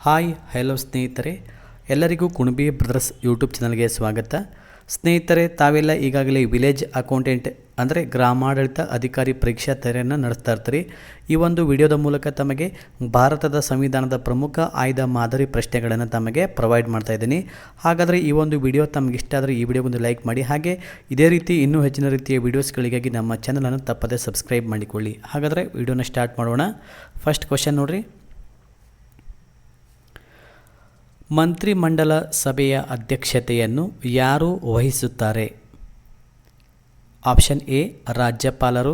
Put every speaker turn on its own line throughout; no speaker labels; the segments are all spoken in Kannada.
ಹಾಯ್ ಹಲೋ ಸ್ನೇಹಿತರೆ, ಎಲ್ಲರಿಗೂ ಕುಣಬಿ ಬ್ರದರ್ಸ್ ಯೂಟ್ಯೂಬ್ ಚಾನಲ್ಗೆ ಸ್ವಾಗತ. ಸ್ನೇಹಿತರೆ, ತಾವೆಲ್ಲ ಈಗಾಗಲೇ ವಿಲೇಜ್ ಅಕೌಂಟೆಂಟ್ ಅಂದರೆ ಗ್ರಾಮಾಡಳಿತ ಅಧಿಕಾರಿ ಪರೀಕ್ಷಾ ತಯಾರಿಯನ್ನು ನಡೆಸ್ತಾ ಇರ್ತೀರಿ. ಈ ಒಂದು ವಿಡಿಯೋದ ಮೂಲಕ ತಮಗೆ ಭಾರತದ ಸಂವಿಧಾನದ ಪ್ರಮುಖ ಆಯ್ದ ಮಾದರಿ ಪ್ರಶ್ನೆಗಳನ್ನು ತಮಗೆ ಪ್ರೊವೈಡ್ ಮಾಡ್ತಾ ಇದ್ದೀನಿ. ಹಾಗಾದರೆ ಈ ಒಂದು ವಿಡಿಯೋ ತಮಗೆ ಇಷ್ಟ ಆದರೆ ಈ ವಿಡಿಯೋಗೊಂದು ಲೈಕ್ ಮಾಡಿ, ಹಾಗೆ ಇದೇ ರೀತಿ ಇನ್ನೂ ಹೆಚ್ಚಿನ ರೀತಿಯ ವಿಡಿಯೋಸ್ಗಳಿಗಾಗಿ ನಮ್ಮ ಚಾನಲನ್ನು ತಪ್ಪದೇ ಸಬ್ಸ್ಕ್ರೈಬ್ ಮಾಡಿಕೊಳ್ಳಿ. ಹಾಗಾದರೆ ವಿಡಿಯೋನ ಸ್ಟಾರ್ಟ್ ಮಾಡೋಣ. ಫಸ್ಟ್ ಕ್ವಶನ್ ನೋಡಿರಿ. ಮಂತ್ರಿಮಂಡಲ ಸಭೆಯ ಅಧ್ಯಕ್ಷತೆಯನ್ನು ಯಾರು ವಹಿಸುತ್ತಾರೆ? ಆಪ್ಷನ್ ಎ ರಾಜ್ಯಪಾಲರು,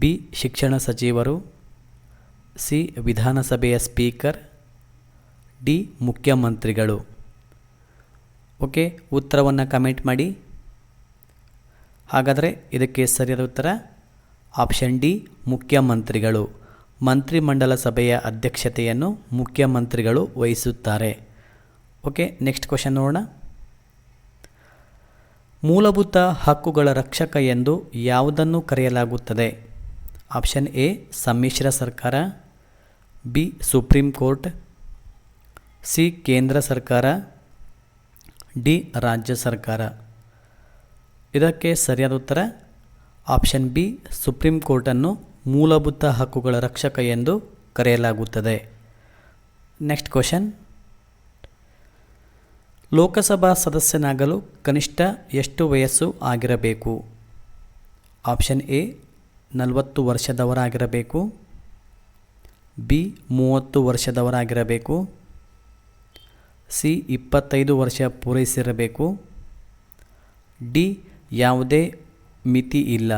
ಬಿ ಶಿಕ್ಷಣ ಸಚಿವರು, ಸಿ ವಿಧಾನಸಭೆಯ ಸ್ಪೀಕರ್, ಡಿ ಮುಖ್ಯಮಂತ್ರಿಗಳು. ಓಕೆ, ಉತ್ತರವನ್ನು ಕಮೆಂಟ್ ಮಾಡಿ. ಹಾಗಾದರೆ ಇದಕ್ಕೆ ಸರಿಯಾದ ಉತ್ತರ ಆಪ್ಷನ್ ಡಿ ಮುಖ್ಯಮಂತ್ರಿಗಳು. ಮಂತ್ರಿಮಂಡಲ ಸಭೆಯ ಅಧ್ಯಕ್ಷತೆಯನ್ನು ಮುಖ್ಯಮಂತ್ರಿಗಳು ವಹಿಸುತ್ತಾರೆ. ಓಕೆ, ನೆಕ್ಸ್ಟ್ ಕ್ವಶನ್ ನೋಡೋಣ. ಮೂಲಭೂತ ಹಕ್ಕುಗಳ ರಕ್ಷಕ ಎಂದು ಯಾವುದನ್ನು ಕರೆಯಲಾಗುತ್ತದೆ? ಆಪ್ಷನ್ ಎ ಸಮ್ಮಿಶ್ರ ಸರ್ಕಾರ, ಬಿ ಸುಪ್ರೀಂ ಕೋರ್ಟ್, ಸಿ ಕೇಂದ್ರ ಸರ್ಕಾರ, ಡಿ ರಾಜ್ಯ ಸರ್ಕಾರ. ಇದಕ್ಕೆ ಸರಿಯಾದ ಉತ್ತರ ಆಪ್ಷನ್ ಬಿ ಸುಪ್ರೀಂ ಕೋರ್ಟನ್ನು ಮೂಲಭೂತ ಹಕ್ಕುಗಳ ರಕ್ಷಕ ಎಂದು ಕರೆಯಲಾಗುತ್ತದೆ. Next question. ಲೋಕಸಭಾ ಸದಸ್ಯನಾಗಲು ಕನಿಷ್ಠ ಎಷ್ಟು ವಯಸ್ಸು ಆಗಿರಬೇಕು? ಆಪ್ಷನ್ ಎ 40 ವರ್ಷದವರಾಗಿರಬೇಕು, ಬಿ 30 ವರ್ಷದವರಾಗಿರಬೇಕು, ಸಿ 25 ವರ್ಷ ಪೂರೈಸಿರಬೇಕು, ಡಿ ಯಾವುದೇ ಮಿತಿ ಇಲ್ಲ.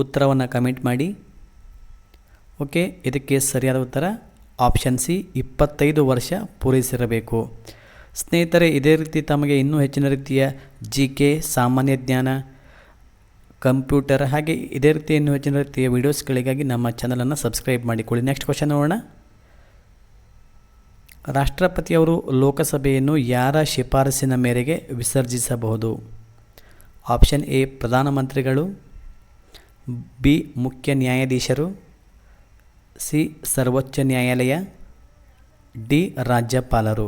ಉತ್ತರವನ್ನು ಕಮೆಂಟ್ ಮಾಡಿ. ಓಕೆ, ಇದಕ್ಕೆ ಸರಿಯಾದ ಉತ್ತರ ಆಪ್ಷನ್ ಸಿ 25 ವರ್ಷ ಪೂರೈಸಿರಬೇಕು. ಸ್ನೇಹಿತರೆ, ಇದೇ ರೀತಿ ತಮಗೆ ಇನ್ನೂ ಹೆಚ್ಚಿನ ರೀತಿಯ GK, ಸಾಮಾನ್ಯ ಜ್ಞಾನ, ಕಂಪ್ಯೂಟರ್, ಹಾಗೆ ಇದೇ ರೀತಿ ಇನ್ನೂ ಹೆಚ್ಚಿನ ರೀತಿಯ ವಿಡಿಯೋಸ್ಗಳಿಗಾಗಿ ನಮ್ಮ ಚಾನಲನ್ನು ಸಬ್ಸ್ಕ್ರೈಬ್ ಮಾಡಿಕೊಳ್ಳಿ. ನೆಕ್ಸ್ಟ್ ಕ್ವಶನ್ ನೋಡೋಣ. ರಾಷ್ಟ್ರಪತಿಯವರು ಲೋಕಸಭೆಯನ್ನು ಯಾರ ಶಿಫಾರಸಿನ ಮೇರೆಗೆ ವಿಸರ್ಜಿಸಬಹುದು? ಆಪ್ಷನ್ ಎ ಪ್ರಧಾನಮಂತ್ರಿಗಳು, ಬಿ ಮುಖ್ಯ ನ್ಯಾಯಾಧೀಶರು, ಸಿ ಸರ್ವೋಚ್ಚ ನ್ಯಾಯಾಲಯ, ಡಿ ರಾಜ್ಯಪಾಲರು.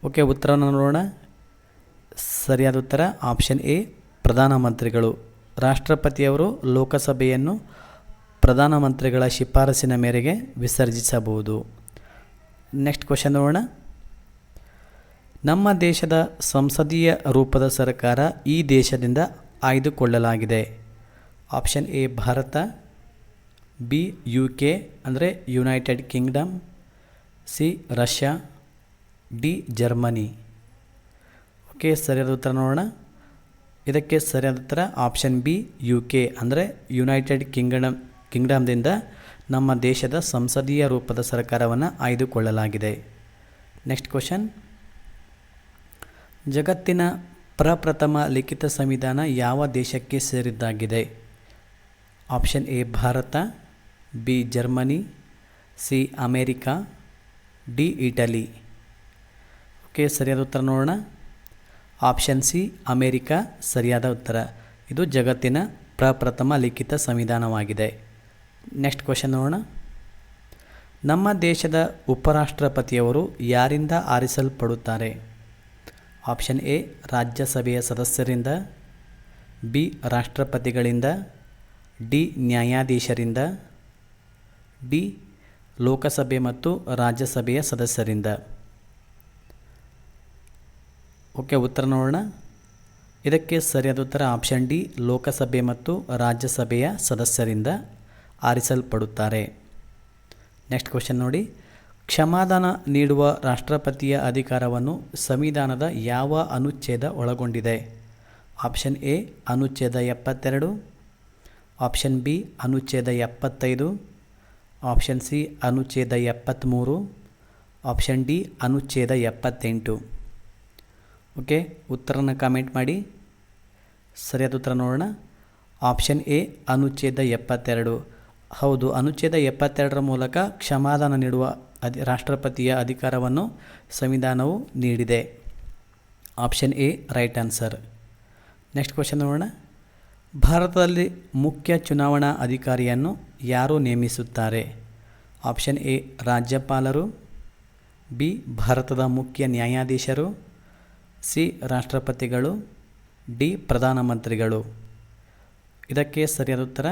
ಓಕೆ, ಉತ್ತರವನ್ನು ನೋಡೋಣ. ಸರಿಯಾದ ಉತ್ತರ ಆಪ್ಷನ್ ಎ ಪ್ರಧಾನಮಂತ್ರಿಗಳು. ರಾಷ್ಟ್ರಪತಿಯವರು ಲೋಕಸಭೆಯನ್ನು ಪ್ರಧಾನಮಂತ್ರಿಗಳ ಶಿಫಾರಸಿನ ಮೇರೆಗೆ ವಿಸರ್ಜಿಸಬಹುದು. ನೆಕ್ಸ್ಟ್ ಕ್ವಶನ್ ನೋಡೋಣ. ನಮ್ಮ ದೇಶದ ಸಂಸದೀಯ ರೂಪದ ಸರ್ಕಾರ ಈ ದೇಶದಿಂದ ಆಯ್ದುಕೊಳ್ಳಲಾಗಿದೆ. Option A Bharat, B UK ಅಂದರೆ United Kingdom, C Russia, D Germany. Okay, ಸರಿಯಾದ ಉತ್ತರ ನೋಡೋಣ. ಇದಕ್ಕೆ ಸರಿಯಾದ ಉತ್ತರ ಆಪ್ಷನ್ ಬಿ UK ಅಂದರೆ ಯುನೈಟೆಡ್ ಕಿಂಗ್ಡಮ್ದಿಂದ ನಮ್ಮ ದೇಶದ ಸಂಸದೀಯ ರೂಪದ ಸರ್ಕಾರವನ್ನು ಆಯ್ದುಕೊಳ್ಳಲಾಗಿದೆ. Next question. ಜಗತ್ತಿನ ಪ್ರಪ್ರಥಮ ಲಿಖಿತ ಸಂವಿಧಾನ ಯಾವ ದೇಶಕ್ಕೆ ಸೇರಿದ್ದಾಗಿದೆ? Option A Bharat, B Germany, C America, D Italy. Okay, ಸರಿಯಾದ ಉತ್ತರ ನೋಡೋಣ. ಆಪ್ಷನ್ ಸಿ ಅಮೇರಿಕಾ ಸರಿಯಾದ ಉತ್ತರ. ಇದು ಜಗತ್ತಿನ ಪ್ರಪ್ರಥಮ ಲಿಖಿತ ಸಂವಿಧಾನವಾಗಿದೆ. ನೆಕ್ಸ್ಟ್ ಕ್ವಶನ್ ನೋಡೋಣ. ನಮ್ಮ ದೇಶದ ಉಪರಾಷ್ಟ್ರಪತಿಯವರು ಯಾರಿಂದ ಆರಿಸಲ್ಪಡುತ್ತಾರೆ? ಆಪ್ಷನ್ ಎ ರಾಜ್ಯಸಭೆಯ ಸದಸ್ಯರಿಂದ, ಬಿ ರಾಷ್ಟ್ರಪತಿಗಳಿಂದ, ಡಿ ನ್ಯಾಯಾಧೀಶರಿಂದ, ಡಿ ಲೋಕಸಭೆ ಮತ್ತು ರಾಜ್ಯಸಭೆಯ ಸದಸ್ಯರಿಂದ. ಓಕೆ, ಉತ್ತರ ನೋಡೋಣ. ಇದಕ್ಕೆ ಸರಿಯಾದ ಉತ್ತರ ಆಪ್ಷನ್ ಡಿ ಲೋಕಸಭೆ ಮತ್ತು ರಾಜ್ಯಸಭೆಯ ಸದಸ್ಯರಿಂದ ಆರಿಸಲ್ಪಡುತ್ತಾರೆ. ನೆಕ್ಸ್ಟ್ ಕ್ವಶನ್ ನೋಡಿ. ಕ್ಷಮಾದಾನ ನೀಡುವ ರಾಷ್ಟ್ರಪತಿಯ ಅಧಿಕಾರವನ್ನು ಸಂವಿಧಾನದ ಯಾವ ಅನುಚ್ಛೇದ ಒಳಗೊಂಡಿದೆ? ಆಪ್ಷನ್ ಎ ಅನುಚ್ಛೇದ 72, ಆಪ್ಷನ್ ಬಿ ಅನುಚ್ಛೇದ 75, ಆಪ್ಷನ್ ಸಿ ಅನುಚ್ಛೇದ 73, ಆಪ್ಷನ್ ಡಿ ಅನುಚ್ಛೇದ 78. ಓಕೆ, ಉತ್ತರನ ಕಮೆಂಟ್ ಮಾಡಿ. ಸರಿಯಾದ ಉತ್ತರ ನೋಡೋಣ. ಆಪ್ಷನ್ ಎ ಅನುಚ್ಛೇದ 72. ಹೌದು, ಅನುಚ್ಛೇದ 72ರ ಮೂಲಕ ಕ್ಷಮಾದಾನ ನೀಡುವ ರಾಷ್ಟ್ರಪತಿಯ ಅಧಿಕಾರವನ್ನು ಸಂವಿಧಾನವು ನೀಡಿದೆ. Option A right answer. Next question ನೋಡೋಣ. ಭಾರತದಲ್ಲಿ ಮುಖ್ಯ ಚುನಾವಣಾ ಅಧಿಕಾರಿಯನ್ನು ಯಾರು ನೇಮಿಸುತ್ತಾರೆ? ಆಪ್ಷನ್ ಎ ರಾಜ್ಯಪಾಲರು, ಬಿ ಭಾರತದ ಮುಖ್ಯ ನ್ಯಾಯಾಧೀಶರು, ಸಿ ರಾಷ್ಟ್ರಪತಿಗಳು, ಡಿ ಪ್ರಧಾನಮಂತ್ರಿಗಳು. ಇದಕ್ಕೆ ಸರಿಯಾದ ಉತ್ತರ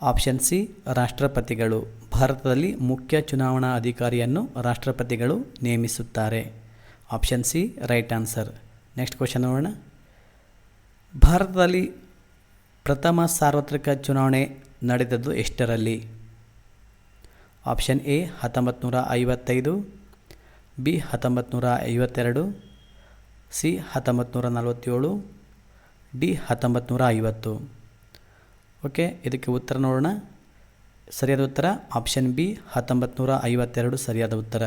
ಆಪ್ಷನ್ ಸಿ ರಾಷ್ಟ್ರಪತಿಗಳು. ಭಾರತದಲ್ಲಿ ಮುಖ್ಯ ಚುನಾವಣಾ ಅಧಿಕಾರಿಯನ್ನು ರಾಷ್ಟ್ರಪತಿಗಳು ನೇಮಿಸುತ್ತಾರೆ. Option C right answer. Next question ನೋಡೋಣ. ಭಾರತದಲ್ಲಿ ಪ್ರಥಮ ಸಾರ್ವತ್ರಿಕ ಚುನಾವಣೆ ನಡೆದದ್ದು ಎಷ್ಟರಲ್ಲಿ? Option A 1955, B 1952, C 1947, D 1950. Okay, ಇದಕ್ಕೆ ಉತ್ತರ ನೋಡೋಣ. ಸರಿಯಾದ ಉತ್ತರ ಆಪ್ಷನ್ ಬಿ 1952 ಸರಿಯಾದ ಉತ್ತರ.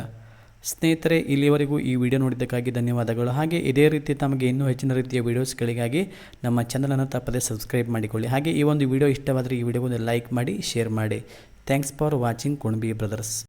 ಸ್ನೇಹಿತರೆ, ಇಲ್ಲಿವರೆಗೂ ಈ ವಿಡಿಯೋ ನೋಡಿದ್ದಕ್ಕಾಗಿ ಧನ್ಯವಾದಗಳು. ಹಾಗೆ ಇದೇ ರೀತಿ ತಮಗೆ ಇನ್ನೂ ಹೆಚ್ಚಿನ ರೀತಿಯ ವೀಡಿಯೋಸ್ಗಳಿಗಾಗಿ ನಮ್ಮ ಚಾನಲನ್ನು ತಪ್ಪದೇ ಸಬ್ಸ್ಕ್ರೈಬ್ ಮಾಡಿಕೊಳ್ಳಿ. ಹಾಗೆ ಈ ಒಂದು ವಿಡಿಯೋ ಇಷ್ಟವಾದರೆ ಈ ವಿಡಿಯೋಗೊಂದು ಲೈಕ್ ಮಾಡಿ, ಶೇರ್ ಮಾಡಿ. Thanks for watching Kunabi brothers.